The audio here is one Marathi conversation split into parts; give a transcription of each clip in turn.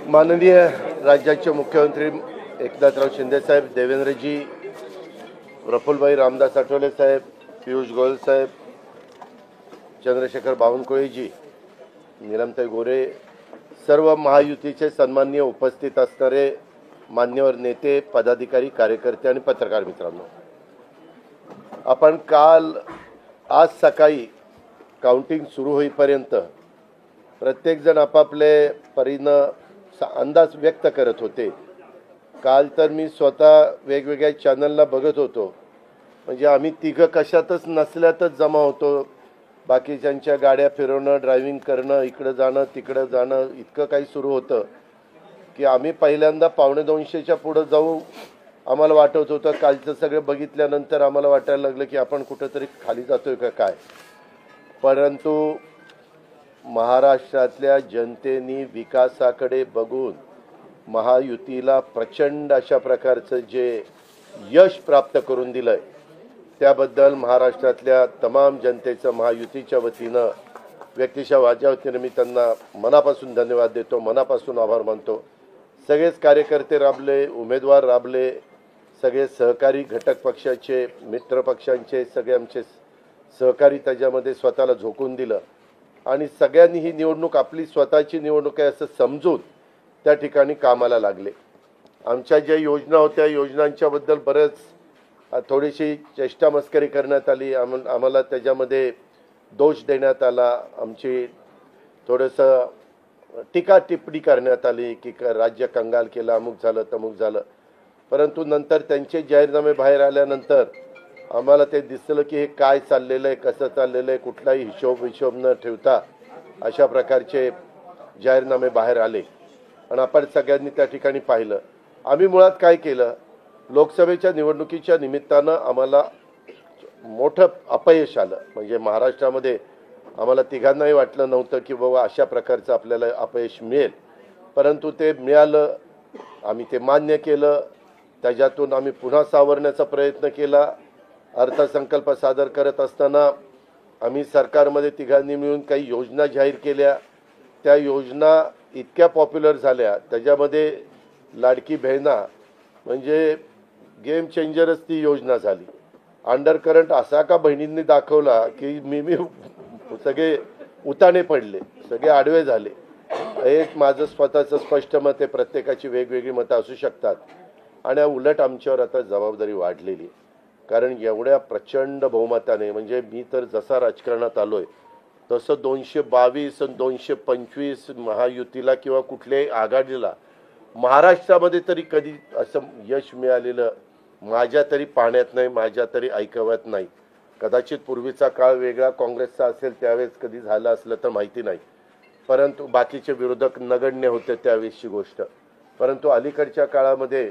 माननीय राज्याचे मुख्यमंत्री एकनाथराव शिंदे साहेब, देवेंद्रजी, प्रफुल्लभाई रामदास आठवले साहेब, पियुष गोयल साहेब, चंद्रशेखर बावनकुळेजी, नीलमताई गोरे, सर्व महायुतीचे सन्माननीय उपस्थित असणारे मान्यवर नेते, पदाधिकारी, कार्यकर्ते आणि पत्रकार मित्रांनो, आपण आज सकाळी काउंटिंग सुरू होईपर्यंत प्रत्येकजण आपापले परीनं अंदाज व्यक्त करत होते। काल तर मी स्वतः वेगवेगळ्या चॅनलला बघत होतो, म्हणजे आम्ही तिघं कशातच नसल्यातच जमा होतो, बाकीच्यांच्या गाड्या फिरवणं, ड्रायव्हिंग करणं, इकडं जाणं तिकडं जाणं, इतकं काही सुरू होतं की आम्ही पहिल्यांदा 2:45च्या पुढे जाऊ आम्हाला वाटत होतं। कालचं सगळं बघितल्यानंतर आम्हाला वाटायला लागलं की आपण कुठेतरी खाली जातोय का काय, परंतु महाराष्ट्रातल्या जनतेने विकासाकडे बघून महायुतीला प्रचंड अशा प्रकारचं जे यश प्राप्त करून दिलंय, त्याबद्दल महाराष्ट्रातल्या तमाम जनतेचं महायुतीच्या वतीनं व्यक्तिशः माझ्या वतीनं मी त्यांना मनापासून धन्यवाद देतो, मनापासून आभार मानतो। सगळेच कार्यकर्ते राबले, उमेदवार राबले, सगळे सहकारी घटक पक्षाचे, मित्र पक्षांचे सगळे आमचे सहकारी त्याच्यामध्ये स्वतःला झोकून दिलं आणि सगळ्यांनी ही निवडणूक आपली स्वतःची निवडणूक आहे असं समजून त्या ठिकाणी कामाला लागले। आमच्या ज्या योजना होत्या, योजनांच्याबद्दल बरेच थोडीशी चेष्टा मस्करी करण्यात आली, आम्हाला त्याच्यामध्ये दोष देण्यात आला, आमची थोडंसं टीका टिप्पणी करण्यात आली की राज्य कंगाल केलं, अमुक झालं तमुक झालं, परंतु नंतर त्यांचे जाहीरनामे बाहेर आल्यानंतर आम्हाला ते दिसलं की हे काय चाललेलं आहे, कसं चाललेलं आहे, कुठलाही हिशोब न ठेवता अशा प्रकारचे जाहीरनामे बाहेर आले आणि आपण सगळ्यांनी त्या ठिकाणी पाहिलं। आम्ही मुळात काय केलं, लोकसभेच्या निवडणुकीच्या निमित्तानं आम्हाला मोठं अपयश आलं, म्हणजे महाराष्ट्रामध्ये आम्हाला तिघांनाही वाटलं नव्हतं की बाबा अशा प्रकारचं आपल्याला अपयश मिळेल, परंतु ते मिळालं, आम्ही ते मान्य केलं, त्याच्यातून आम्ही पुन्हा सावरण्याचा प्रयत्न केला। अर्थसंकल्प सादर करत असताना आम्ही सरकारमध्ये तिघांनी मिळून काही योजना जाहीर केल्या, त्या योजना इतक्या पॉप्युलर झाल्या, त्याच्यामध्ये लाडकी बहिणा म्हणजे गेम चेंजरच ती योजना झाली। अंडरकरंट असा का बहिणींनी दाखवला की मी सगळे उताने पडले, सगळे आडवे झाले। हे माझं स्वतःचं स्पष्ट मत आहे, प्रत्येकाची वेगवेगळी मतं असू शकतात आणि उलट आमच्यावर आता जबाबदारी वाढलेली, कारण एवढ्या प्रचंड बहुमताने, म्हणजे मी तर जसा राजकारणात आलोय तसं 222 आणि 225 महायुतीला किंवा कुठल्याही आघाडीला महाराष्ट्रामध्ये तरी कधी असं यश मिळालेलं माझ्या तरी पाहण्यात नाही, माझ्या तरी ऐकवत नाही। कदाचित पूर्वीचा काळ वेगळा काँग्रेसचा असेल, त्यावेळेस कधी झालं असलं तर माहिती नाही, परंतु बाकीचे विरोधक नगण्य होते त्यावेळेसची गोष्ट, परंतु अलीकडच्या काळामध्ये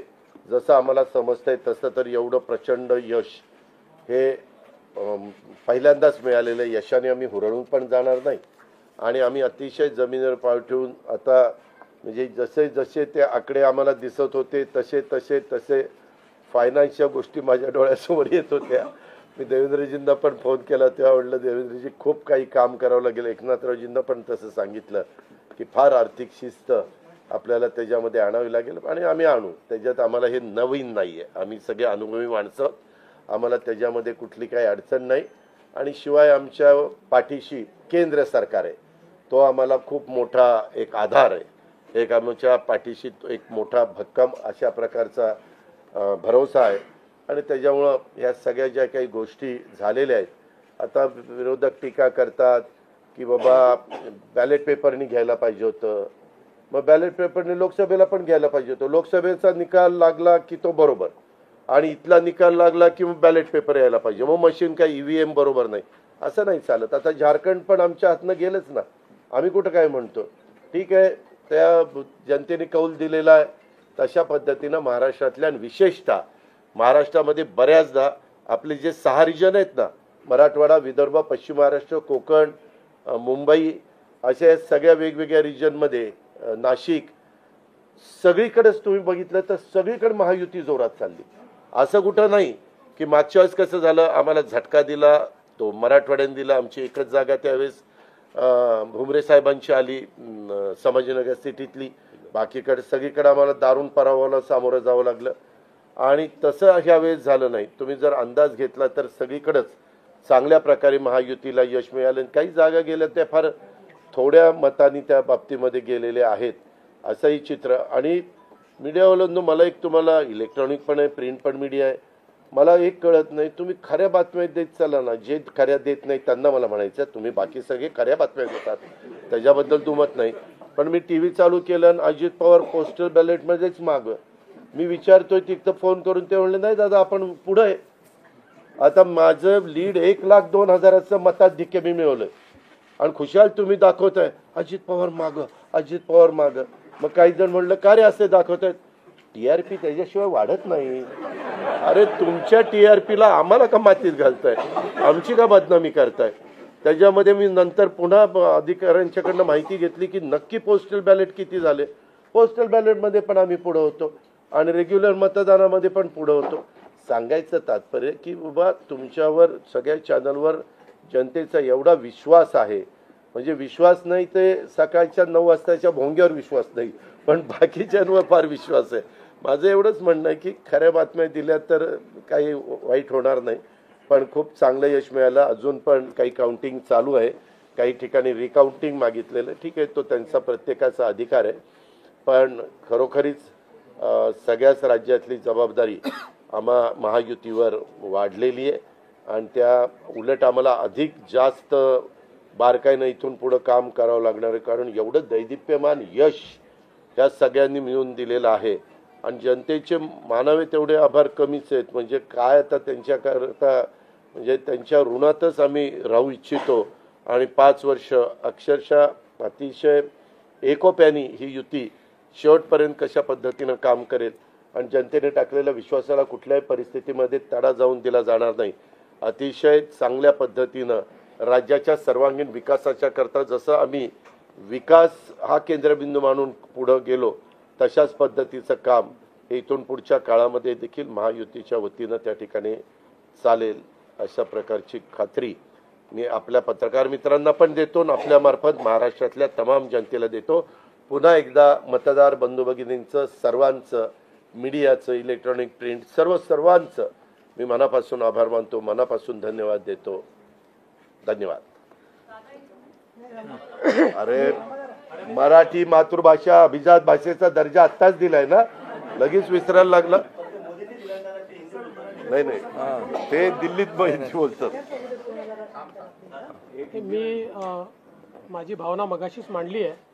जसं आम्हाला समजतंय तसं तर एवढं प्रचंड यश हे पहिल्यांदाच मिळालेलं यशाने आम्ही हुरळून पण जाणार नाही आणि आम्ही अतिशय जमिनीवर पाय ठेवून आता म्हणजे जसे जसे ते आकडे आम्हाला दिसत होते तसे तसे तसे फायनान्सच्या गोष्टी माझ्या डोळ्यासमोर येत होत्या। मी देवेंद्रजींना पण फोन केला, तेव्हा म्हटलं देवेंद्रजी खूप काही काम करावं लागेल, एकनाथरावजींना पण तसं सांगितलं की फार आर्थिक शिस्त आपल्याला त्याच्यामध्ये आणावी लागेल आणि आम्ही आणू, त्याच्यात आम्हाला हे नवीन नाही आहे, आम्ही सगळे अनुभवी माणसं, आम्हाला त्याच्यामध्ये कुठली काही अडचण नाही आणि शिवाय आमच्या पाठीशी केंद्र सरकार आहे, तो आम्हाला खूप मोठा एक आधार आहे, एक आमच्या पाठीशी एक मोठा भक्कम अशा प्रकारचा भरोसा आहे आणि त्याच्यामुळं ह्या सगळ्या ज्या काही गोष्टी झालेल्या आहेत, आता विरोधक टीका करतात की बाबा बॅलेट पेपरनी घ्यायला पाहिजे होतं, मग बॅलेट पेपरने लोकसभेला पण घ्यायला पाहिजे होतं, लोकसभेचा निकाल लागला की तो बरोबर आणि इथला निकाल लागला की मग बॅलेट पेपर यायला पाहिजे, मग मशीन काय EVM बरोबर नाही, असं नाही चालत। आता झारखंड पण आमच्या हातनं गेलंच ना, आम्ही कुठं काय म्हणतो, ठीक आहे, त्या जनतेने कौल दिलेला आहे तशा पद्धतीनं महाराष्ट्रातल्या विशेषतः महाराष्ट्रामध्ये बऱ्याचदा आपले जे 6 रिजन आहेत ना, मराठवाडा, विदर्भ, पश्चिम महाराष्ट्र, कोकण, मुंबई, अशा सगळ्या वेगवेगळ्या रिजनमध्ये, नाशिक, सगळीकडेच तुम्ही बघितलं तर सगळीकडे महायुती जोरात चालली। असं कुठं नाही की मागच्या वेळेस कसं झालं, आम्हाला झटका दिला तो मराठवाड्याने दिला, आमची एकच जागा त्यावेळेस भुमरे साहेबांची आली संभाजीनगर सिटीतली, बाकीकडे सगळीकडे आम्हाला दारुण पराभवाला सामोरं जावं लागलं आणि तसं ह्यावेळेस झालं नाही. तुम्ही जर अंदाज घेतला तर सगळीकडेच चांगल्या प्रकारे महायुतीला यश मिळालं. काही जागा गेल्या त्या फार थोड्या मतांनी त्या बाबतीमध्ये गेलेले आहेत असंही चित्र. आणि मीडियावाल्यांनो, मला एक तुम्हाला इलेक्ट्रॉनिक पण आहे, प्रिंट पण मीडिया आहे, मला एक कळत नाही, तुम्ही खऱ्या बातम्या देत चला ना. जे खऱ्या देत नाही त्यांना मला म्हणायचं, तुम्ही बाकी सगळे खऱ्या बातम्या देतात त्याच्याबद्दल दुमत नाही. पण मी टी व्ही चालू केलं आणि अजित पवार पोस्टल बॅलेटमध्येच मागं, मी विचारतोय तिथं फोन करून, ते म्हणले नाही दादा आपण पुढं आहे. आता माझं लीड 1,02,000 मताधिक्य मी मिळवलंय आणि खुशाल तुम्ही दाखवताय अजित पवार मागं, अजित पवार मागं. मग काही जण म्हणलं का रे असे दाखवतायत, TRP त्याच्याशिवाय वाढत नाही. अरे तुमच्या TRPला आम्हाला का मातीत घालताय, आमची का बदनामी करताय. त्याच्यामध्ये मी नंतर पुन्हा अधिकाऱ्यांच्याकडनं माहिती घेतली की नक्की पोस्टल बॅलेट किती झाले. पोस्टल बॅलेटमध्ये पण आम्ही पुढं होतो आणि रेग्युलर मतदानामध्ये पण पुढं होतो. सांगायचं तात्पर्य की बाबा तुमच्यावर सगळ्या चॅनलवर जनतेचा एवढा विश्वास आहे, म्हणजे विश्वास नाही ते सकाळच्या 9 वाजताच्या भोंग्यावर विश्वास नाही, पण बाकीच्यांवर फार विश्वास आहे. माझं एवढंच म्हणणं आहे की खऱ्या बातम्या दिल्या तर काही वाईट होणार नाही. पण खूप चांगलं यश मिळालं. अजून पण काही काउंटिंग चालू आहे, काही ठिकाणी रिकाउंटिंग मागितलेलं, ठीक आहे, तो त्यांचा प्रत्येकाचा अधिकार आहे. पण खरोखरीच सगळ्याच राज्यातली जबाबदारी महायुतीवर वाढलेली आहे आणि त्या उलट आम्हाला अधिक जास्त बारकाईनं इथून पुढं काम करावं लागणार आहे. कारण एवढं दैदिप्यमान यश ह्या सगळ्यांनी मिळून दिलेलं आहे आणि जनतेचे मानावे तेवढे आभार कमीच आहेत. म्हणजे काय आता त्यांच्याकरता, म्हणजे त्यांच्या ऋणातच आम्ही राहू इच्छितो. आणि 5 वर्ष अक्षरशः अतिशय एकोप्याने ही युती शेवटपर्यंत कशा पद्धतीनं काम करेल आणि जनतेने टाकलेल्या विश्वासाला कुठल्याही परिस्थितीमध्ये तडा जाऊन दिला जाणार नाही. अतिशय चांगल्या पद्धतीनं राज्याच्या सर्वांगीण विकासाच्या करता जसं आम्ही विकास हा केंद्रबिंदू मानून पुढं गेलो, तशाच पद्धतीचं काम इथून पुढच्या काळामध्ये देखील महायुतीच्या वतीनं त्या ठिकाणी चालेल अशा प्रकारची खात्री मी आपल्या पत्रकार मित्रांना पण देतो आणि आपल्यामार्फत महाराष्ट्रातल्या तमाम जनतेला देतो. पुन्हा एकदा मतदार बंधू भगिनींचं, सर्वांचं, मीडियाचं, इलेक्ट्रॉनिक प्रिंट सर्वांचं मी मनापासून आभार मानतो, मनापासून धन्यवाद देतो. धन्यवाद. अरे मराठी मातृभाषा अभिजात भाषेचा दर्जा आत्ताच दिलाय ना, लगेच विसरायला लागला. नाही ते दिल्लीत बोलतात. मी माझी भावना मगाशीच मांडली आहे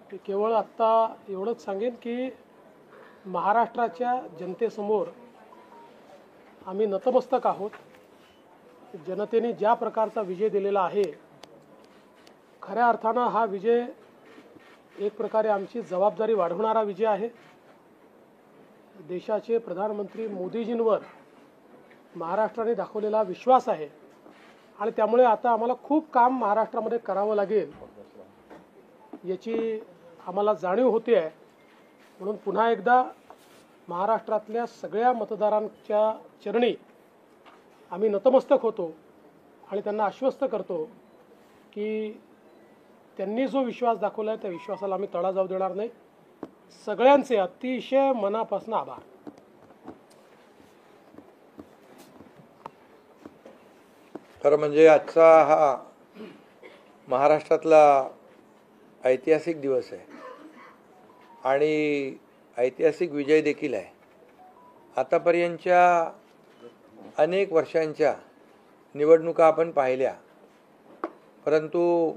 की केवळ आत्ता एवढंच सांगेन की महाराष्ट्राच्या जनतेसमोर आम्ही नतमस्तक आहोत. जनतेने ज्या प्रकारचा विजय दिलेला आहे, खऱ्या अर्थानं हा विजय एक प्रकारे आमची जबाबदारी वाढवणारा विजय आहे. देशाचे प्रधानमंत्री मोदीजींवर महाराष्ट्राने दाखवलेला विश्वास आहे आणि त्यामुळे आता आम्हाला खूप काम महाराष्ट्रामध्ये करावं लागेल याची आम्हाला जाणीव होते आहे. म्हणून पुन्हा एकदा महाराष्ट्रातल्या सगळ्या मतदारांच्या चरणी आम्ही नतमस्तक होतो आणि त्यांना आश्वस्त करतो की त्यांनी जो विश्वास दाखवला आहे त्या विश्वासाला आम्ही तडा जाऊ देणार नाही. सगळ्यांचे अतिशय मनापासून आभार. खरं म्हणजे आजचा हा महाराष्ट्रातला ऐतिहासिक दिवस आहे आणि ऐतिहासिक विजय देखील आहे. आतापर्यंतच्या अनेक वर्षांच्या निवडणुका आपण पाहिल्या, परंतु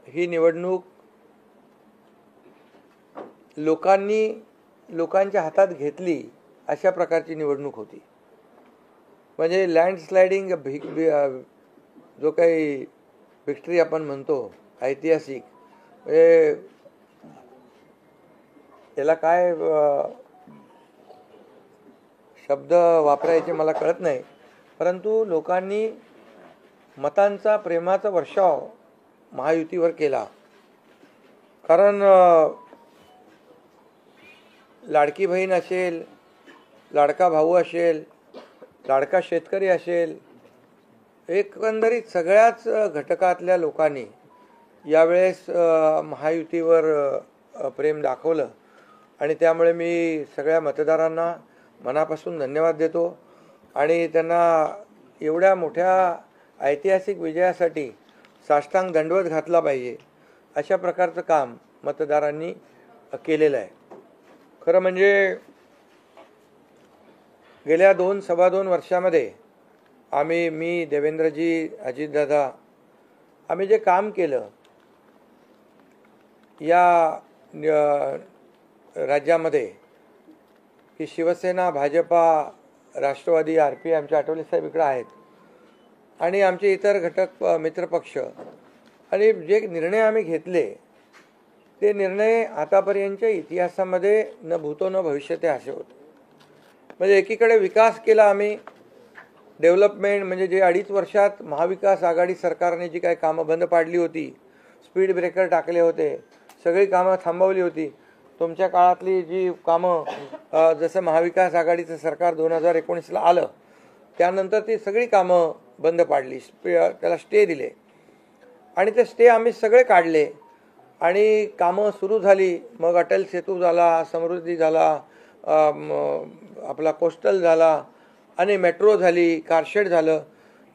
ही निवडणूक लोकांच्या हातात घेतली अशा प्रकारची निवडणूक होती. म्हणजे लँडस्लायडिंग जो काही विक्ट्री आपण म्हणतो ऐतिहासिक, म्हणजे याला काय शब्द वापरायचे मला कळत नाही, परंतु लोकांनी मतांचा, प्रेमाचा वर्षाव महायुतीवर केला. कारण लाडकी बहीण असेल, लाडका भाऊ असेल, लाडका शेतकरी असेल, एकंदरीत सगळ्याच घटकातल्या लोकांनी यावेळेस महायुतीवर प्रेम दाखवलं आणि त्यामुळे मी सगळ्या मतदारांना मनापासून धन्यवाद देतो आणि त्यांना एवढ्या मोठ्या ऐतिहासिक विजयासाठी साष्टांग दंडवत घातला पाहिजे अशा प्रकारचं काम मतदारांनी केलेलं आहे. खरं म्हणजे गेल्या 2-2.25 वर्षामध्ये मी देवेंद्रजी, अजितदादा आम्ही जे काम केलं या राज्यामध्ये की शिवसेना, भाजपा, राष्ट्रवादी, RP आमचे आठवले साहेब इकडे आहेत आणि आमचे इतर घटक मित्रपक्ष आणि जे निर्णय आम्ही घेतले ते निर्णय आतापर्यंतच्या इतिहासामध्ये न भूतो न भविष्यते असे होते. म्हणजे एकीकडे विकास केला आम्ही, डेव्हलपमेंट म्हणजे जे 2.5 वर्षात महाविकास आघाडी सरकारने जी काही कामं बंद पाडली होती, स्पीड ब्रेकर टाकले होते, सगळी कामं थांबवली होती. तुमच्या काळातली जी कामं जसं महाविकास आघाडीचं सरकार 2019ला आलं त्यानंतर ती सगळी कामं बंद पाडली, त्याला स्टे दिले आणि ते स्टे आम्ही सगळे काढले आणि कामं सुरू झाली. मग अटल सेतू झाला, समृद्धी झाला, आपला कोस्टल झाला आणि मेट्रो झाली, कारशेड झालं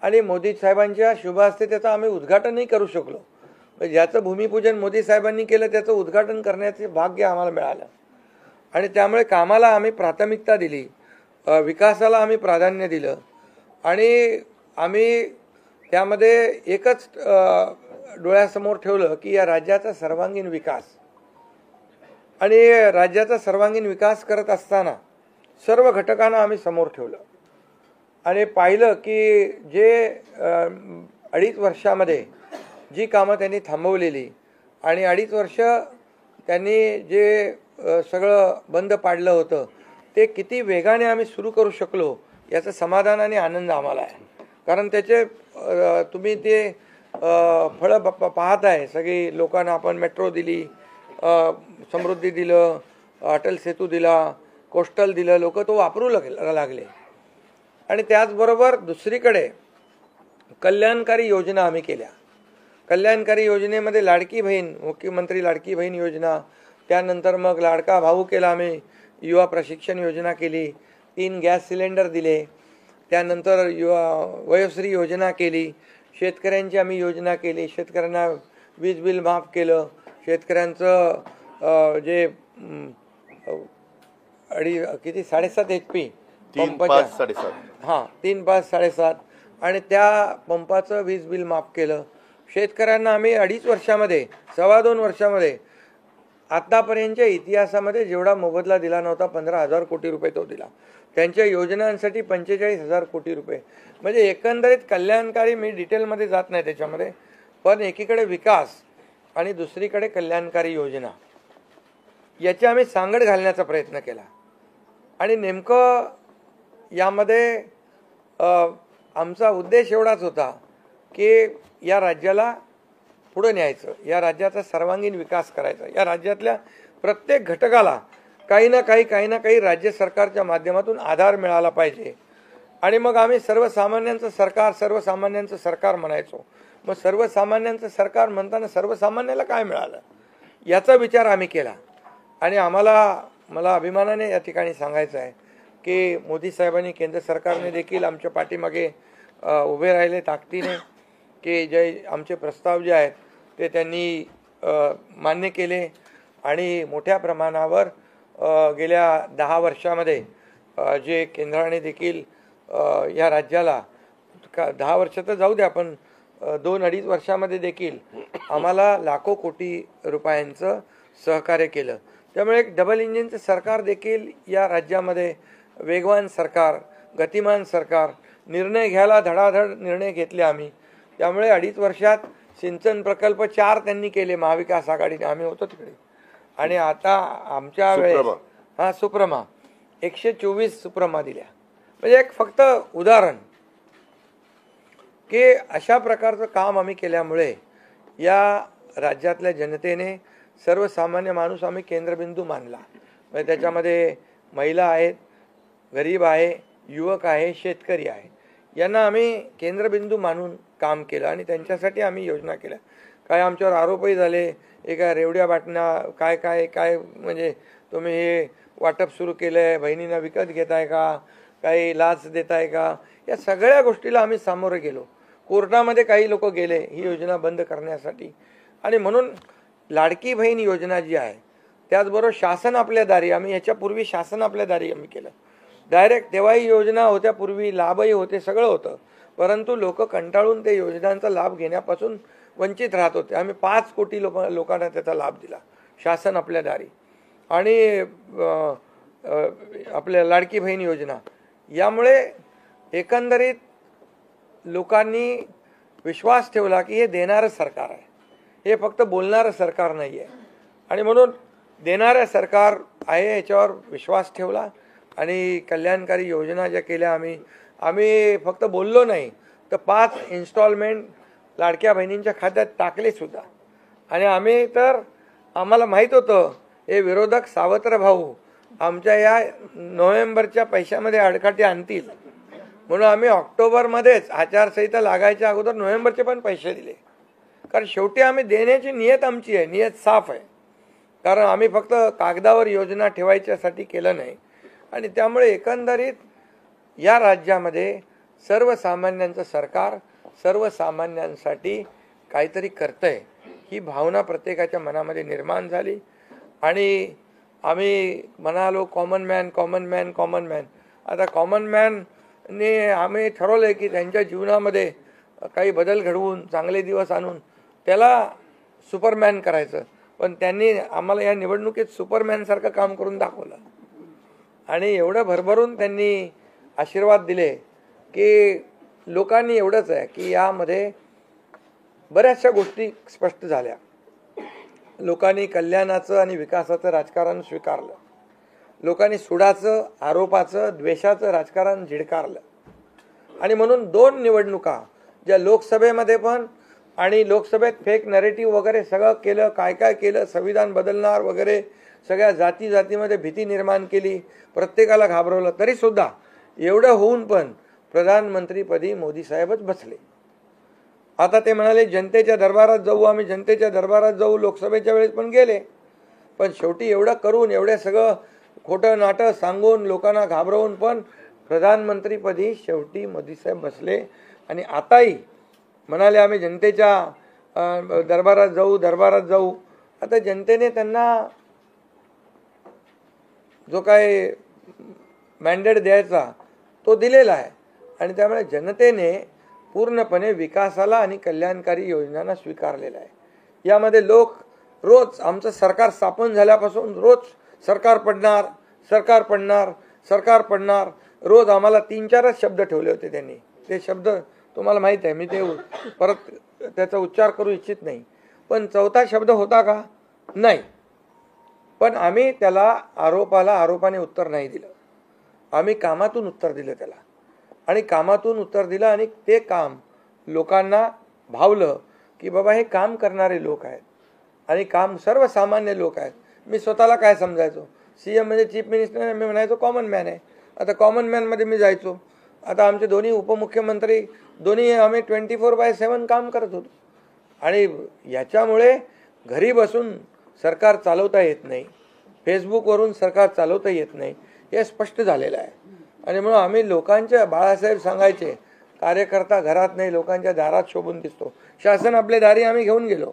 आणि मोदी साहेबांच्या शुभ हस्ते त्याचं आम्ही उद्घाटनही करू शकलो. ज्याचं भूमिपूजन मोदी साहेबांनी केलं त्याचं उद्घाटन करण्याचे भाग्य आम्हाला मिळालं आणि त्यामुळे कामाला आम्ही प्राथमिकता दिली, विकासाला आम्ही प्राधान्य दिलं आणि आम्ही त्यामध्ये एकच डोळ्यासमोर ठेवलं की या राज्याचा सर्वांगीण विकास. आणि राज्याचा सर्वांगीण विकास करत असताना सर्व घटकांना आम्ही समोर ठेवलं आणि पाहिलं की जे 2.5 वर्षामध्ये जी कामं त्यांनी थांबवलेली आणि 2.5 वर्ष त्यांनी जे सगळं बंद पाडलं होतं ते किती वेगाने आम्ही सुरू करू शकलो याचं समाधान आणि आनंद आम्हाला आहे. कारण त्याचे तुम्ही ते फळं पाहत आहे. सगळी लोकांना आपण मेट्रो दिली, समृद्धी दिलं, अटल सेतू दिला, कोस्टल दिलं, लोक तो वापरू लागले. आणि त्याचबरोबर दुसरीकडे कल्याणकारी योजना आम्ही केल्या. कल्याणकारी योजनेमध्ये लाडकी बहीण, मुख्यमंत्री लाडकी बहीण योजना, त्यानंतर मग लाडका भाऊ केला आम्ही, युवा प्रशिक्षण योजना केली, 3 गॅस सिलेंडर दिले, त्यानंतर वयोश्री योजना केली, शेतकऱ्यांची आम्ही योजना केली, शेतकऱ्यांना वीज बिल माफ केलं, शेतकऱ्यांचं जे 7.5 HP 3-5-7.5 हां 3-5-7.5 आणि त्या पंपाचं वीज बिल माफ केलं. शेतकऱ्यांना आम्ही 2.5 वर्षामध्ये 2.25 वर्षामध्ये आतापर्यंतच्या इतिहासामध्ये जेवढा मोबदला दिला नव्हता 15,000 कोटी रुपये तो दिला. त्यांच्या योजनांसाठी 45,000 कोटी रुपये. म्हणजे एकंदरीत कल्याणकारी, मी डिटेलमध्ये जात नाही त्याच्यामध्ये, पण एकीकडे विकास आणि दुसरीकडे कल्याणकारी योजना याची आम्ही सांगड घालण्याचा प्रयत्न केला. आणि नेमकं यामध्ये आमचा उद्देश एवढाच होता की या राज्याला पुढे न्यायचं, या राज्याचा सर्वांगीण विकास करायचा, या राज्यातल्या प्रत्येक घटकाला काही ना काही राज्य सरकारच्या माध्यमातून आधार मिळाला पाहिजे. आणि मग आम्ही सर्वसामान्यांचं सरकार म्हणायचो. मग सर्वसामान्यांचं सरकार म्हणताना सर्वसामान्याला काय मिळालं याचा विचार आम्ही केला. आणि मला अभिमानाने या ठिकाणी सांगायचं आहे की मोदी साहेबांनी, केंद्र सरकारने देखील आमच्या पाठीमागे उभे राहिले ताकदीने, की जे आमचे प्रस्ताव जे आहेत ते त्यांनी मान्य केले आणि मोठ्या प्रमाणावर गेल्या 10 वर्षामध्ये जे केंद्राने देखील या राज्याला 10 वर्ष तर जाऊ द्या, पण 2-2.5 वर्षामध्ये देखील आम्हाला लाखो कोटी रुपयांचं सहकार्य केलं. त्यामुळे एक डबल इंजिनचं सरकार देखील या राज्यामध्ये, वेगवान सरकार, गतिमान सरकार, निर्णय घ्यायला धडाधड निर्णय घेतले आम्ही. त्यामुळे 2.5 वर्षात सिंचन प्रकल्प 4 त्यांनी केले महाविकास आघाडीने, आम्ही होतो तिकडे. आणि आता आमच्या वेळेस सुप्रमा 124 सुप्रमा दिल्या. म्हणजे एक फक्त उदाहरण की अशा प्रकारचं काम आम्ही केल्यामुळे या राज्यातल्या जनतेने, सर्वसामान्य माणूस आम्ही केंद्रबिंदू मानला. म्हणजे त्याच्यामध्ये महिला आहेत, गरीब आहे, युवक आहे, शेतकरी आहे, यांना आम्ही केंद्रबिंदू मानून काम केलं आणि त्यांच्यासाठी आम्ही योजना केल्या. काय आमच्यावर आरोपही झाले, एका रेवड्या बाटण्या काय म्हणजे तुम्ही हे वाटप सुरू केलं आहे, बहिणींना विकत घेताय का, काही लाच देताय का, या सगळ्या गोष्टीला आम्ही सामोरे गेलो. कोर्टामध्ये काही लोक गेले ही योजना बंद करण्यासाठी. आणि म्हणून लाडकी बहीण योजना जी आहे, त्याचबरोबर शासन आपल्या दारी, आम्ही याच्यापूर्वी शासन आपल्या दारी आम्ही केलं. डायरेक्ट तेव्हाही योजना होत्या, पूर्वी लाभही होते, सगळं होतं, परंतु लोक कंटाळून ते योजनांचा लाभ घेण्यापासून वंचित राहत होते. आम्ही 5 कोटी लोकांना त्याचा लाभ दिला, शासन आपल्या दारी. आणि आपल्या लाडकी बहीण योजना, यामुळे एकंदरीत लोकांनी विश्वास ठेवला की हे देणारं सरकार आहे, हे फक्त बोलणारं सरकार नाही आहे. आणि म्हणून देणारं सरकार आहे याच्यावर विश्वास ठेवला आणि कल्याणकारी योजना ज्या केल्या आम्ही फक्त बोललो नाही, तर 5 इन्स्टॉलमेंट लाडक्या बहिणींच्या खात्यात टाकले सुद्धा. आणि आम्ही तर आम्हाला माहीत होतं हे विरोधक सावत्र भाऊ आमच्या या नोव्हेंबरच्या पैशामध्ये अडकाटी आणतील, म्हणून आम्ही ऑक्टोबरमध्येच आचारसंहिता लागायच्या अगोदर नोव्हेंबरचे पण पैसे दिले. कारण शेवटी आम्ही देण्याची नियत आमची आहे, नियत साफ आहे. कारण आम्ही फक्त कागदावर योजना ठेवायच्यासाठी केलं नाही. आणि त्यामुळे एकंदरीत या राज्यामध्ये सर्वसामान्यांचं सरकार सर्वसामान्यांसाठी काहीतरी करतंय ही भावना प्रत्येकाच्या मनामध्ये निर्माण झाली. आणि आम्ही म्हणालो common man common man common man. आता कॉमन मॅनने आम्ही ठरवलं आहे की त्यांच्या जीवनामध्ये काही बदल घडवून चांगले दिवस आणून त्याला सुपरमॅन करायचं. पण त्यांनी आम्हाला या निवडणुकीत सुपरमॅनसारखं काम करून दाखवलं आणि एवढं भरभरून त्यांनी आशीर्वाद दिले की लोकांनी एवढंच आहे की यामध्ये बऱ्याचशा गोष्टी स्पष्ट झाल्या. लोकांनी कल्याणाचं आणि विकासाचं राजकारण स्वीकारलं. लोकांनी सुडाचं, आरोपाचं, द्वेषाचं राजकारण झिडकारलं. आणि म्हणून 2 निवडणुका ज्या लोकसभेमध्ये पण आणि लोकसभेत फेक नरेटिव्ह वगैरे सगळं केलं, काय काय केलं, संविधान बदलणार वगैरे, सगळ्या जातीमध्ये भीती निर्माण केली, प्रत्येकाला घाबरवलं, तरीसुद्धा एवढं होऊन पण प्रधानमंत्रीपदी मोदी साहेबच बसले. आता ते म्हणाले जनतेच्या दरबारात जाऊ, आम्ही जनतेच्या दरबारात जाऊ, लोकसभेच्या वेळेस पण गेले. पण शेवटी एवढं करून, एवढं सगळं खोटं नाटं सांगून, लोकांना घाबरवून पण प्रधानमंत्रीपदी शेवटी मोदी साहेब बसले. आणि आताही म्हणाले आम्ही जनतेच्या दरबारात जाऊ. आता जनतेने त्यांना जो काय मॅन्डेट द्यायचा तो दिलेला आहे. आणि त्यामुळे जनतेने पूर्णपणे विकासाला आणि कल्याणकारी योजनांना स्वीकारलेला आहे. यामध्ये लोक रोज आमचं सरकार स्थापन झाल्यापासून रोज सरकार पडणार, सरकार पडणार, सरकार पडणार, रोज आम्हाला 3-4च शब्द ठेवले होते त्यांनी. ते शब्द तुम्हाला माहीत आहे, मी ते परत त्याचा उच्चार करू इच्छित नाही. पण 4था शब्द होता का? नाही. पण आम्ही त्याला आरोपाने उत्तर नाही दिलं. आम्ही कामातून उत्तर दिलं त्याला. आणि कामातून उत्तर दिलं आणि ते काम लोकांना भावलं की बाबा हे काम करणारे लोक आहेत आणि काम सर्वसामान्य लोक आहेत. मी स्वतःला काय समजायचो, CM म्हणजे चीफ मिनिस्टर, मी म्हणायचो कॉमन मॅन आहे. आता कॉमन मॅनमध्ये मी जायचो. आता आमचे दोन्ही उपमुख्यमंत्री दोन्ही आम्ही 24/7 काम करत होतो. आणि याच्यामुळे घरी बसून सरकार चालवता येत नाही, फेसबुकवरून सरकार चालवता येत नाही, हे स्पष्ट झालेलं आहे. आणि म्हणून आम्ही लोकांच्या, बाळासाहेब सांगायचे, कार्यकर्ता घरात नाही लोकांच्या दारात शोभून दिसतो. शासन आपल्या दारी आम्ही घेऊन गेलो,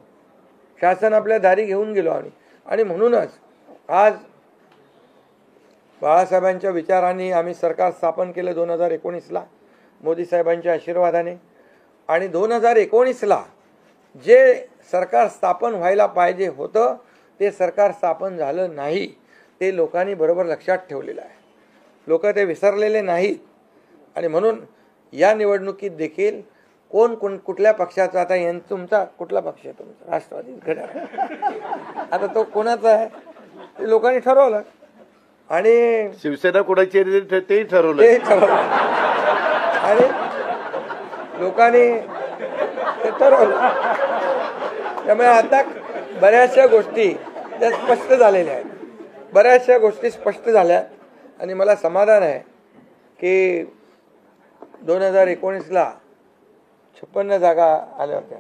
शासन आपल्या दारी घेऊन गेलो आम्ही. आणि म्हणूनच आज बाळासाहेबांच्या विचारांनी आम्ही सरकार स्थापन केलं 2019ला मोदी साहेबांच्या आशीर्वादाने. आणि 2019ला जे सरकार स्थापन व्हायला पाहिजे होतं ते सरकार स्थापन झालं नाही, ते लोकांनी बरोबर लक्षात ठेवलेलं आहे. लोक ते विसरलेले नाहीत. आणि म्हणून या निवडणुकीत देखील कुठल्या पक्षाचा, आता तुमचा कुठला पक्ष आहे? तुमचा राष्ट्रवादी घड्याळ. आता तो कोणाचा आहे ते लोकांनी ठरवलं. आणि शिवसेना कोणाची तेही ठरवलं. आणि लोकांनी ते ठरवलं. त्यामुळे आता बऱ्याचशा गोष्टी त्या स्पष्ट झालेल्या आहेत, बऱ्याचशा गोष्टी स्पष्ट झाल्या. आणि मला समाधान आहे की 2019ला 56 जागा आल्या होत्या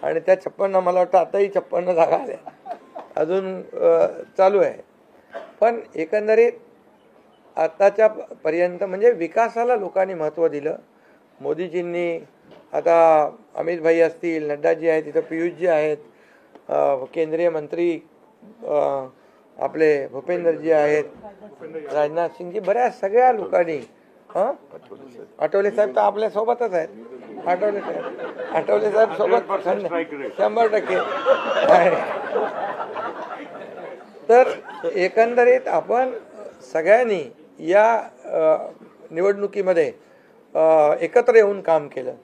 आणि त्या 56 मला वाटतं आताही 56 जागा आल्या, अजून चालू आहे. पण एकंदरीत आताच्या पर्यंत म्हणजे विकासाला लोकांनी महत्त्व दिलं. मोदीजींनी आता अमित भाई असतील, नड्डाजी आहेत, तिथं पियुषजी आहेत, केंद्रीय मंत्री आपले भूपेंद्रजी आहेत, राजनाथ सिंगजी, बऱ्याच सगळ्या लोकांनी आठवले साहेब तर आपल्या सोबतच आहेत. आठवले साहेब सोबत 100% आहे. तर एकंदरीत आपण सगळ्यांनी या निवडणुकीमध्ये एकत्र येऊन काम केलं.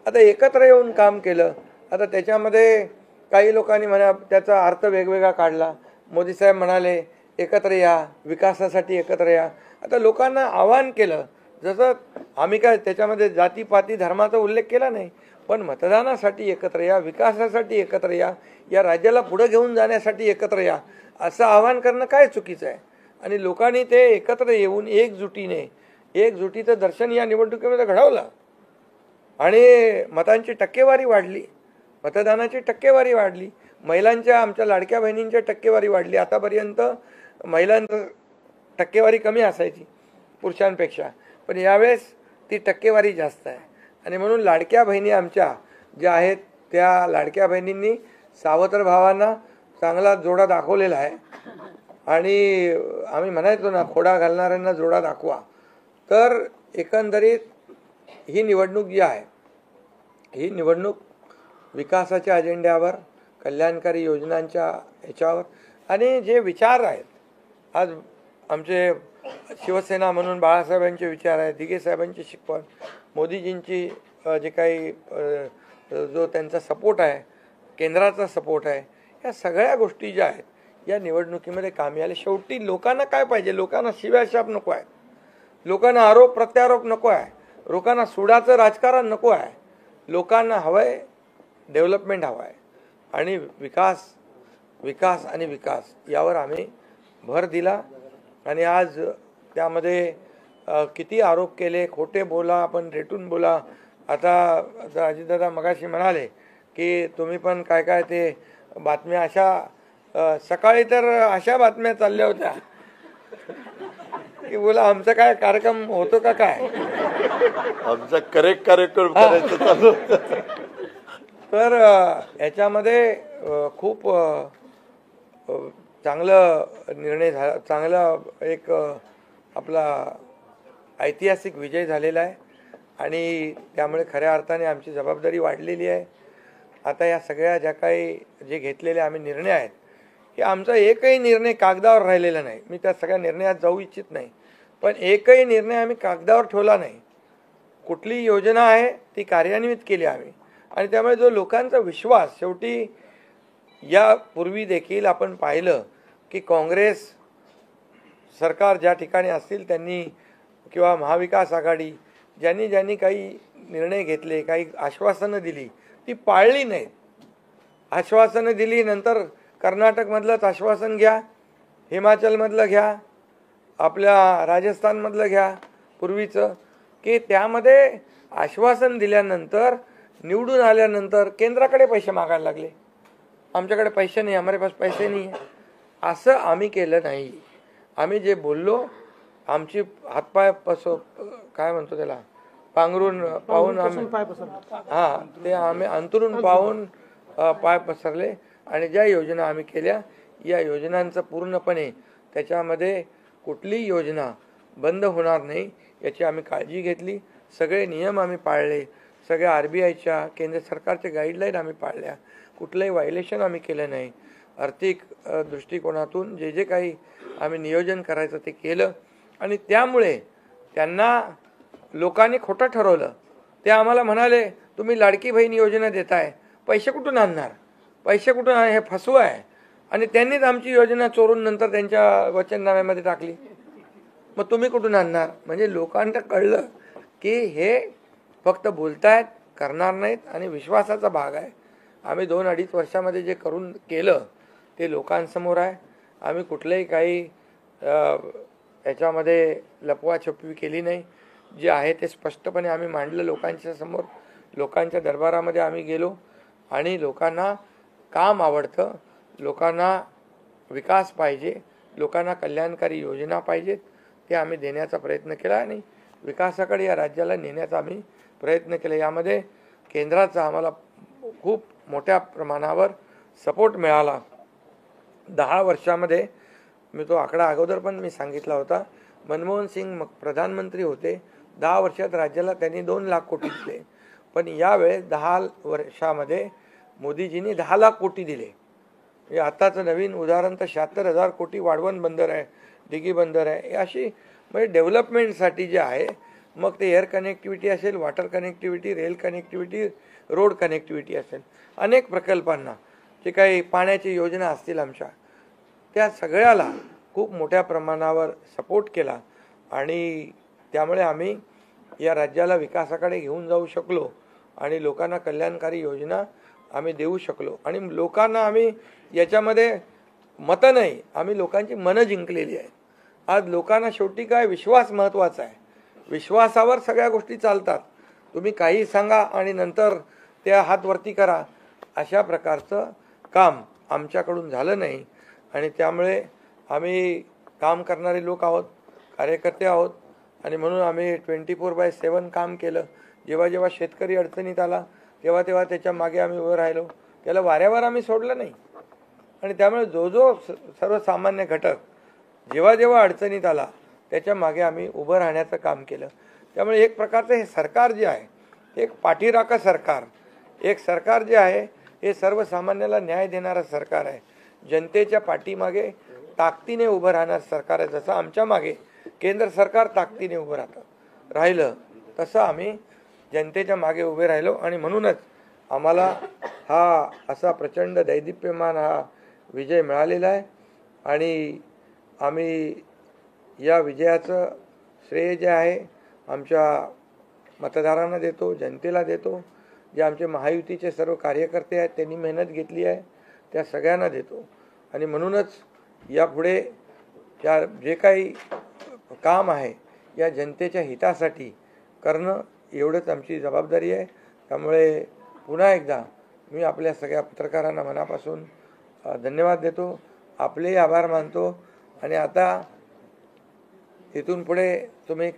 आता एकत्र येऊन काम केलं, आता त्याच्यामध्ये काही लोकांनी म्हणा त्याचा अर्थ वेगवेगळा काढला. मोदी साहेब म्हणाले एकत्र या, विकासासाठी एकत्र या. आता लोकांना आवाहन केलं, जसं आम्ही काय त्याच्यामध्ये जातीपाती धर्माचा उल्लेख केला नाही, पण मतदानासाठी एकत्र या, विकासासाठी एकत्र या, या राज्याला पुढे घेऊन जाण्यासाठी एकत्र या, असं आवाहन करणं काय चुकीचं आहे. आणि लोकांनी ते एकत्र येऊन एकजुटीचं दर्शन या निवडणुकीमध्ये घडवलं आणि मतांची टक्केवारी वाढली, मतदानाची टक्केवारी वाढली, महिलांच्या आमच्या लाडक्या बहिणींच्या टक्केवारी वाढली. आतापर्यंत महिलांचं टक्केवारी कमी असायची पुरुषांपेक्षा, पण यावेळेस ती टक्केवारी जास्त आहे. आणि म्हणून लाडक्या बहिणी आमच्या ज्या आहेत त्या लाडक्या बहिणींनी सावत्र भावांना चांगला जोडा दाखवलेला आहे. आणि आम्ही म्हणायचो ना, खोडा घालणाऱ्यांना जोडा दाखवा. तर एकंदरीत ही निवडणूक जी आहे, ही निवडणूक विकासाच्या अजेंड्यावर, कल्याणकारी योजनांच्या ह्याच्यावर आणि जे विचार आहेत, आज आमचे शिवसेना म्हणून बाळासाहेबांचे विचार आहेत, दिघे साहेबांची शिकवण, मोदीजींची जे काही जो त्यांचा सपोर्ट आहे, केंद्राचा सपोर्ट आहे, या सगळ्या गोष्टी ज्या आहेत या निवडणुकीमध्ये कामी आले. शेवटी लोकांना काय पाहिजे? लोकांना शिव्याशाप नको आहे, लोकांना आरोप प्रत्यारोप नको आहे, लोकांना सुडाचं राजकारण नको आहे. लोकांना हवं आहे डेव्हलपमेंट हवं आहे आणि विकास आणि विकास यावर आम्ही भर दिला. आणि आज त्यामध्ये किती आरोप केले, खोटे बोला, आपण रेटून बोला. आता अजितदादा मगाशी म्हणाले की तुम्ही पण काय काय ते बातम्या अशा सकाळी तर अशा बातम्या चालल्या होत्या की बोला आमचा काय कार्यक्रम होतो का काय, आमचा करेक्ट कार्यक्रम करायचं चालू. तर याच्यामध्ये खूप चांगलं निर्णय झाला, चांगला एक आपला ऐतिहासिक विजय झालेला आहे आणि त्यामुळे खऱ्या अर्थाने आमची जबाबदारी वाढलेली आहे. आता या सगळ्या ज्या काही जे घेतलेले आम्ही निर्णय आहेत, की आमचा एकही निर्णय कागदावर राहिलेला नाही. मी त्या सगळ्या निर्णयात जाऊ इच्छित नाही, पण एकही निर्णय आम्ही कागदावर ठेवला नाही. कुठली योजना आहे ती कार्यान्वित केली आम्ही. आणि त्यामुळे जो लोकांचा विश्वास, शेवटी यापूर्वी देखील आपण पाहिलं की काँग्रेस सरकार ज्या ठिकाणी असतील त्यांनी किंवा महाविकास आघाडी ज्यांनी काही निर्णय घेतले, काही आश्वासनं दिली, ती पाळली नाहीत. आश्वासनं दिली, नंतर कर्नाटकमधलंच आश्वासन घ्या, हिमाचलमधलं घ्या, आपल्या राजस्थानमधलं घ्या पूर्वीचं, की त्यामध्ये आश्वासन दिल्यानंतर निवडून आल्यानंतर केंद्राकडे पैसे मागायला लागले. आमच्याकडे पैसे नाही, हमारे पास पैसे नाही आहे. असं आम्ही केलं नाही. आम्ही जे बोललो, आमची हातपाय काय म्हणतो त्याला पांघरून पाहून आम्ही ते आम्ही अंतरून पाहून पाय पसरले. आणि ज्या योजना आम्ही केल्या, या योजनांचं पूर्णपणे त्याच्यामध्ये कुठलीही योजना बंद होणार नाही याची आम्ही काळजी घेतली. सगळे नियम आम्ही पाळले, सगळ्या RBIच्या केंद्र सरकारच्या गाईडलाईन आम्ही पाळल्या, कुठलंही व्हायलेशन आम्ही केलं नाही. आर्थिक दृष्टिकोनातून जे काही आम्ही नियोजन करायचं ते केलं. आणि त्यामुळे त्यांना लोकांनी खोटं ठरवलं. ते आम्हाला म्हणाले तुम्ही लाडकी बहीण योजना देताय, पैसे कुठून आणणार, पैसे कुठून हे फसवं आहे. आणि त्यांनीच आमची योजना चोरून नंतर त्यांच्या वचननाम्यामध्ये टाकली. मग तुम्ही कुठून आणणार? म्हणजे लोकांना कळलं की हे फक्त बोलतायत, करणार नाहीत आणि विश्वासाचा भाग आहे. आम्ही 2-2.5 वर्षामध्ये जे करून केलं ते लोकांसमोर आहे. आम्ही कुठलंही काही याच्यामध्ये लपवाछपवी केली नाही. जे आहे ते स्पष्टपणे आम्ही मांडलं लोकांच्या समोर. लोकांच्या दरबारामध्ये आम्ही गेलो आणि लोकांना काम आवडतं, लोकांना विकास पाहिजे, लोकांना कल्याणकारी योजना पाहिजेत ते आम्ही देण्याचा प्रयत्न केला आणि विकासाकडे या राज्याला नेण्याचा आम्ही प्रयत्न केला. यामध्ये केंद्राचा आम्हाला खूप मोठ्या प्रमाणावर सपोर्ट मिळाला. 10 वर्षामध्ये मी तो आकडा अगोदर पण मी सांगितला होता. मनमोहन सिंग प्रधानमंत्री होते, 10 वर्षात राज्याला त्यांनी 2 लाख कोटी दिले, पण यावेळेस 10 वर्षामध्ये मोदीजींनी 10 लाख कोटी दिले. हे आताचं नवीन उदाहरण तर 76,000 कोटी वाढवण बंदर आहे, दिघी बंदर आहे. अशी म्हणजे डेव्हलपमेंटसाठी जे आहे, मग ते एअर कनेक्टिव्हिटी असेल, water connectivity, rail connectivity, road connectivity असेल, अनेक प्रकल्पांना जे काही पाण्याची योजना असतील आमच्या, त्या सगळ्याला खूप मोठ्या प्रमाणावर सपोर्ट केला आणि त्यामुळे आम्ही या राज्याला विकासाकडे घेऊन जाऊ शकलो आणि लोकांना कल्याणकारी योजना आम्ही देऊ शकलो. आणि लोकांना आम्ही याच्यामध्ये मतं नाही, आम्ही लोकांची मनं जिंकलेली आहेत. आज लोकांना शेवटी काय विश्वास महत्त्वाचा आहे. विश्वासावर सगळ्या गोष्टी चालतात. तुम्ही काही सांगा आणि नंतर त्या हात वरती करा, अशा प्रकारचं काम आमच्याकडून झालं नाही. आणि त्यामुळे आम्ही काम करणारे लोक आहोत, कार्यकर्ते आहोत आणि म्हणून आम्ही 24/7 काम केलं. जेव्हा जेव्हा शेतकरी अडचणीत आला तेव्हा तेव्हा त्याच्या मागे आम्ही उभं राहिलो. त्याला वाऱ्यावर आम्ही सोडलं नाही. आणि त्यामुळे जो सर्वसामान्य घटक जेव्हा जेव्हा अडचणीत आला त्याच्या मागे आम्ही उभं राहण्याचं काम केलं. त्यामुळे एक प्रकारचं हे सरकार जे आहे, एक पाठीराखा सरकार, एक सरकार जे आहे हे सर्वसामान्याला न्याय देणारं सरकार आहे. जनतेच्या पाठीमागे ताकदीने उभं राहणार सरकार आहे. जसं आमच्या मागे केंद्र सरकार ताकदीने उभं राहिलं तसं आम्ही जनतेच्या मागे उभे राहिलो. आणि म्हणूनच आम्हाला हा असा प्रचंड दैदिप्यमान हा विजय मिळालेला आहे. आणि आम्ही या विजयाचं श्रेय जे आहे आमच्या मतदारांना देतो, जनतेला देतो. जे आमचे महायुतीचे सर्व कार्यकर्ते आहेत त्यांनी मेहनत घेतली आहे त्या सगळ्यांना देतो. आणि म्हणूनच यापुढे जे काही काम आहे या जनतेच्या हितासाठी करणं एवढंच आमची जबाबदारी आहे. त्यामुळे पुन्हा एकदा मी आपल्या सगळ्या पत्रकारांना मनापासून धन्यवाद देतो, आपलेही आभार मानतो. आणि आता इथून पुढे तुम्ही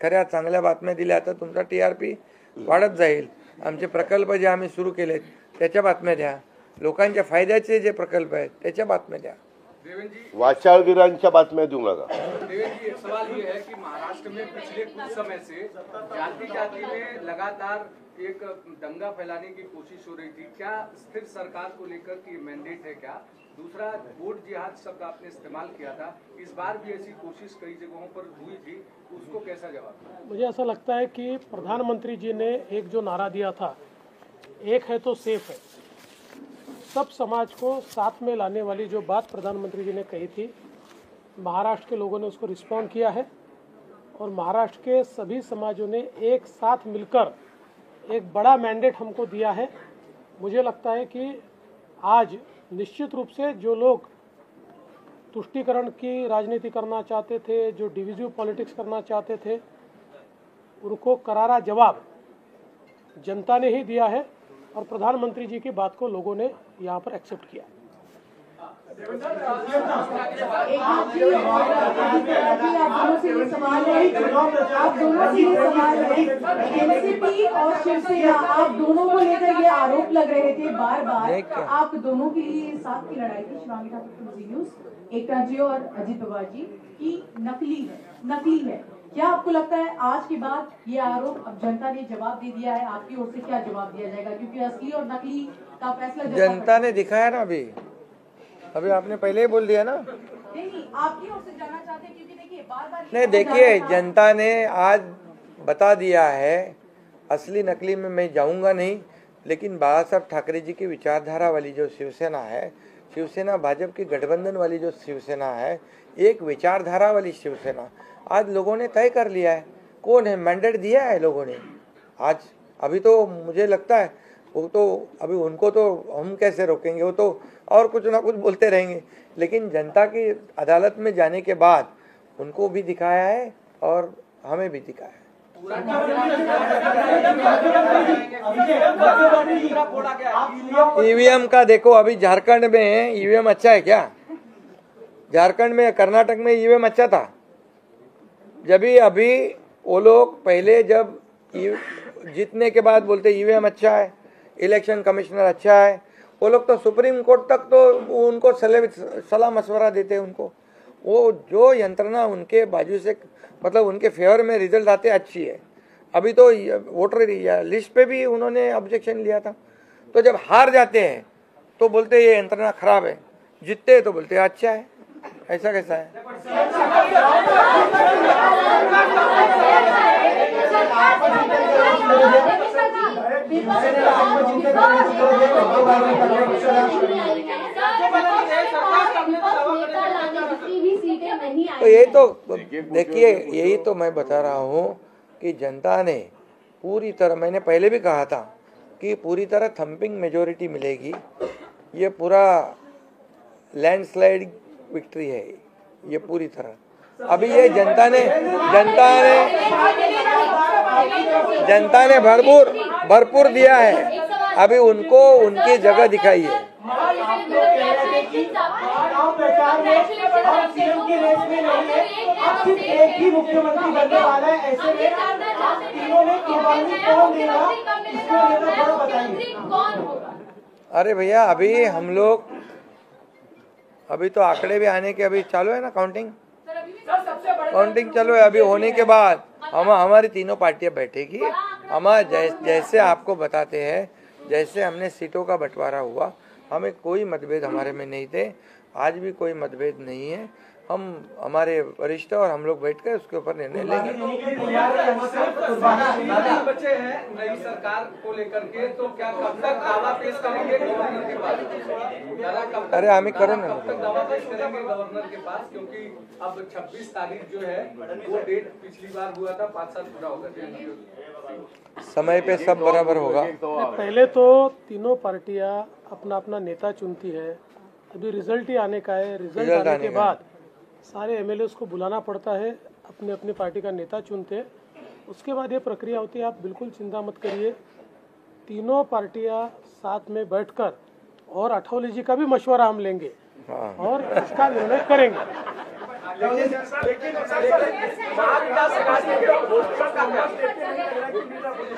खऱ्या चांगल्या बातम्या दिल्या तर तुमचा TRP वाढत जाईल. आमचे प्रकल्प जे आम्ही सुरू केलेत त्याच्या बातम्या द्या, लोकांच्या फायद्याचे जे प्रकल्प आहेत त्याच्या बातम्या द्या. वाचाळवीरांच्या बातम्या देऊ नका. देवेंद्र जी, एक सवाल ये है कि महाराष्ट्र में पिछले कुछ समय से जाति जाति में लगातार एक दंगा फैलाने की कोशिश हो रही थी. क्या स्थिर सरकार को लेकर की मैंडेट है क्या? दूसरा, वोट जिहाद शब्द आपने इस्तेमाल किया था, इस बार भी ऐसी कोशिश कई जगहों पर हुई थी, उसको कैसा जवाब? मुझे ऐसा लगता है कि प्रधानमंत्री जी ने एक जो नारा दिया था, एक है तो सेफ है, सब समाज को साथ में लाने वाली जो बात प्रधानमंत्री जी ने कही थी, महाराष्ट्र के लोगों ने उसको रिस्पॉन्ड किया है. और महाराष्ट्र के सभी समाजों ने एक साथ मिलकर एक बड़ा मैंडेट हमको दिया है. मुझे लगता है कि आज निश्चित रूप से जो लोग तुष्टीकरण की राजनीति करना चाहते थे, जो डिविजिव पॉलिटिक्स करना चाहते थे, उनको करारा जवाब जनता ने ही दिया है. और प्रधानमंत्री जी की बात को लोगों ने यहाँ पर एक्सेप्ट किया. आप शिवसेना आप दोनों को लेकर ये आरोप लग रहे थे बार बार, आप दोनों की साथ की लड़ाई थी शिवांगी ठाकुर न्यूज, एकता जी और अजीत पवार जी की नकली है. क्या आपको लगता है आज के बाद ये आरोप अब जनता ने जवाब दे दिया है, आपकी ओर से क्या जवाब दिया जाएगा? क्योंकि असली और नकली का फैसला जनता ने दिखाया ना. अभी आपने पहले ही बोल दिया ना. नहीं, आपकी ओर से जानना चाहते हैं क्योंकि देखिए बार-बार नहीं, देखिए जनता ने आज बता दिया है. असली नकली में मैं जाऊंगा नहीं, लेकिन बाला साहब ठाकरे जी की विचारधारा वाली जो शिवसेना है, शिवसेना भाजपा की गठबंधन वाली जो शिवसेना है, एक विचारधारा वाली शिवसेना, आज लोगों ने तय कर लिया है कौन है, मैंडेट दिया है लोगों ने. आज अभी तो मुझे लगता है वो तो अभी उनको तो हम कैसे रोकेंगे, वो तो और कुछ ना कुछ बोलते रहेंगे. लेकिन जनता की अदालत में जाने के बाद उनको भी दिखाया है और हमें भी दिखाया है. ईवीएम का देखो, अभी झारखंड में ईवीएम अच्छा है क्या? झारखंड में, कर्नाटक में ईवीएम अच्छा था। जब भी अभी वो लोग पहले जब जीतने के बाद बोलते ईवीएम अच्छा है, इलेक्शन कमिश्नर अच्छा है, वो लोग तो सुप्रीम कोर्ट तक तो उनको सलाह मशवरा देते उनको। वो जो यंत्रणा उनके बाजू से मतलब उनके फेवर में रिजल्ट आते अच्छी है। अभी तो वोटर लिस्ट पे भी उन्होंने ऑब्जेक्शन लिया था। तो जब हार जाते हैं तो बोलते ये यंत्रणा खराब है, जीतते हैं तो बोलते हैं अच्छा है। ऐसा कैसा है? तो यही तो देखिए, यही तो मैं बता रहा हूँ कि जनता ने पूरी तरह, मैंने पहले भी कहा था कि पूरी तरह थम्पिंग मेजोरिटी मिलेगी। ये पूरा लैंडस्लाइड विक्ट्री है ये पूरी तरह। अभी ये जनता ने भरपूर दिया है। अभी उनको उनकी जगह दिखाई है। एक ही मुख्यमंत्री बनने वाला है, ऐसे में तीनों में कुर्बानी कौन देगा, इसको बताइए। अरे भैया, अभी हम लोग अभी तो आंकड़े भी आने के अभी चालू है ना, काउंटिंग चालू है। अभी होने के बाद हमारी तीनों पार्टियां बैठेगी। हमारा जैसे आपको बताते हैं, जैसे हमने सीटों का बंटवारा हुआ, हमें कोई मतभेद हमारे में नहीं थे, आज भी कोई मतभेद नहीं है। हम हमारे वरिष्ठ और हम लोग बैठ कर उसके ऊपर निर्णय लेंगे। बच्चे हैं नई सरकार को लेकर के, तो क्या कब तक दावा पेश करेंगे गवर्नर के पास? अरे हमें करो ना, कब तक दावा पेश करेंगे गवर्नर के पास? क्योंकि अब 26 तारीख जो है वो डेट पिछली बार हुआ था, 5 साल पूरा होगा। समय पे सब बराबर होगा। पहले तो तीनों पार्टियां अपना अपना नेता चुनती है। अभी रिजल्ट ही आने का है। रिजल्ट आने के बाद सारे एमएलए को बुलाना पड़ता है, अपने अपनी पार्टी का नेता चुनते, उसके बाद ये प्रक्रिया होती है। आप बिल्कुल चिंता मत करिए, तीनों पार्टियां साथ में बैठकर और अठौले जी का भी मशवरा हम लेंगे और इसका निर्णय करेंगे।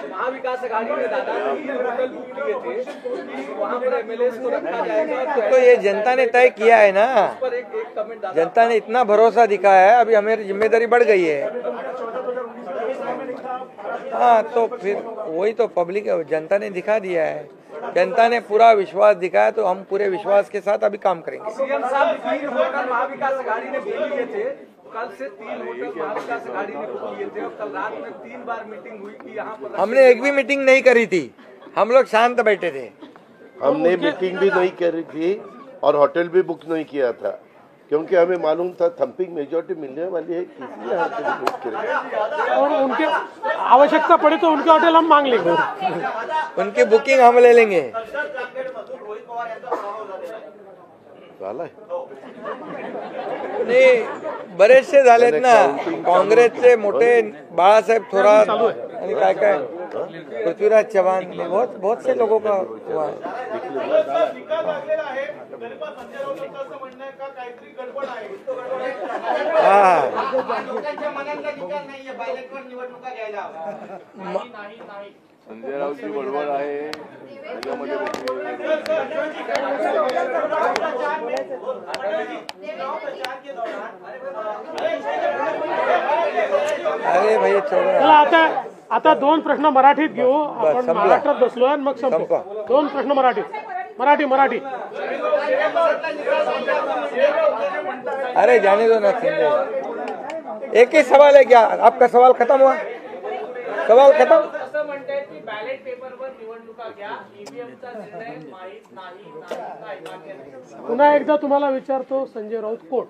महाविकास अघाड़ी ने दादा होटल बुक किए थे, वहाँ पर एमएलए को रखा जाएगा। तो ये जनता ने तय किया है ना, पर एक कमेंट जनता ने इतना भरोसा दिखाया है, अभी हमारी जिम्मेदारी बढ़ गई है। हाँ, तो फिर वही तो पब्लिक जनता ने दिखा दिया है। जनता ने पूरा विश्वास दिखाया, तो हम पूरे विश्वास के साथ अभी काम करेंगे। सीएम साहब 3 होटल महाविकास अघाड़ी ने बुक किए थे, कल से 3 होटल महाविकास अघाड़ी ने बुक किए थे और कल रात में 3 बार मीटिंग हुई कि यहाँ पर हमने एक भी मीटिंग नहीं करी थी, हम लोग शांत बैठे थे। हमने मीटिंग भी नहीं करी थी और होटल भी बुक नहीं किया था, क्योंकि हमें मालूम था थम्पिंग मेजोरिटी मिलने वाली है, किसी यहाँ पे बुक करें और उनके आवश्यकता पड़े तो उनके होटल हम मांग लेंगे, उनकी बुकिंग हम ले लेंगे। नाही, बरेचसे झालेत ना, काँग्रेसचे मोठे बाळासाहेब थोरात आणि काय काय पृथ्वीराज चव्हाण, बहुत से लोगों का हुआ है। संजय राऊतची बडबड आहे त्याच्यामध्ये अरे भाई चला आता 2 प्रश्न मराठीत घेऊ आपण, महाराष्ट्रात बसलोय मग संपू। 2 प्रश्न मराठी। अरे जाने दो ना संजय, एक ही सवाल है क्या? आपका सवाल खत्म हुआ? सवाल खत्म? असं म्हणतायत की बॅलेट पेपरवर निवडणुका घ्या, ईव्हीएमचा निर्णय माहीत नाही। पुन्हा एकदा तुम्हाला विचारतो, संजय राऊत कोण?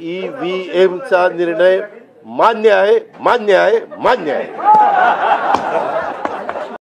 ईव्हीएमचा निर्णय मान्य आहे।